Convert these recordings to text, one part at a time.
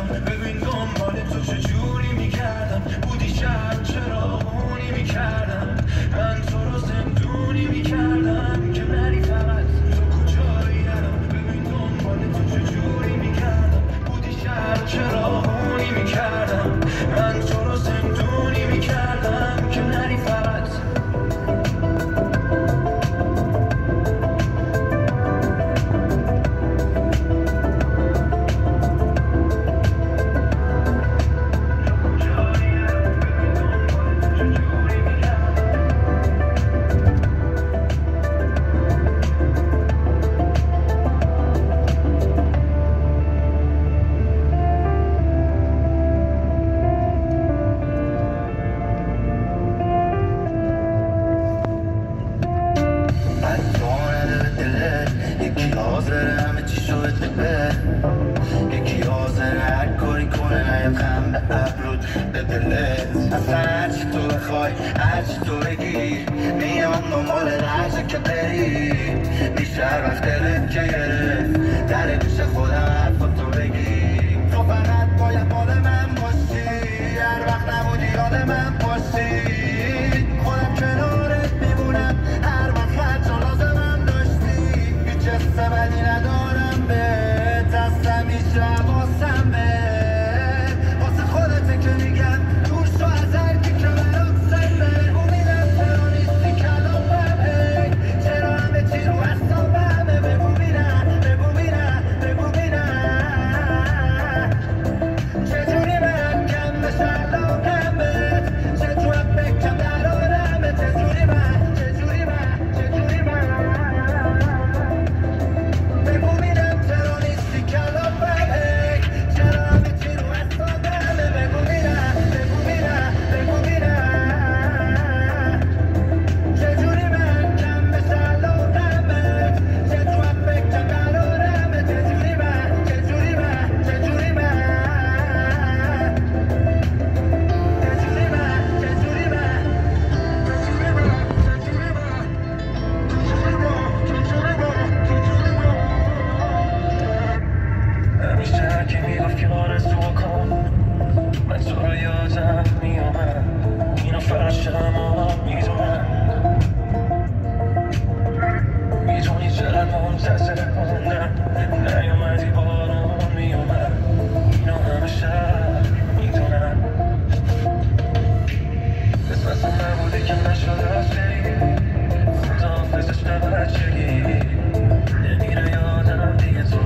میکردم. ببین دنبال تو چجوری میکردم، بودی شب چراغونی میکردم. من تو رو زندونی میکردم که نری فقط تو کجایی الان. ببین دنبال تو چجوری میکردم، بودی شب چراغونی میکردم. من تو رو زندونی میکردم که نری فقط. یکی حاضر هر کاری کنه نیاد خم به ابرود به دلت. اصلا هرچی تو بخوای هرچی تو بگی میام دنبال لحظه که بری. بیشتر وقت دلت که گرفت در گوش خودم حرفا تو بگی. تو فقط باید مال من باشی، هر وقت نبودی یاد من باشی. خودم کنارت میمونم هر وقت هرچه لازمم داشتی. هیچ حس بدی ندارم بهت، اصلا هیچ حواسم بهت. واسه خودته که میگم دور شو از هرکی که برات سنه. ببینم چرا نیستی کلافمه، چرا همه چی رو حسابمه. بگو بینم بگو بینم بگو بینم چجوری من کم بشه علاقمت، چجور بکم در آدمه. چجوری من چجوری من چجوری من بگو بینم چرا نیستی کلافمه، چرا همه چی رو حسابمه. بگو بینم بگو بینم بگو بینم چجوری من کم بشه علاقمت، چجور بکم در آدمه. چجوری من چجوری من چجوری من همیشه هرکی میگفت که آرزو کن، من تو رو یادم میامد. اینو فرشم آب میدونم، میدونی چقدر منتظر موندم. نیومدی بارون میومد، اینو همه شب میدونم. قسمت نبوده که نشده از بری، خداحافظش به بچگی. نمیره یادم دیگه تو،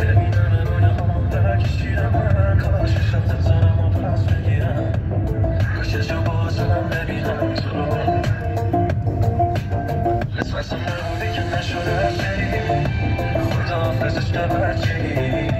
ببینم روی هم برکشیدم من. کاش شب زنم و پس بگیرم، کاش جو بازم ببینم تو رو. قسمت نبوده که نشده از بری، خداحافظش به بچگی.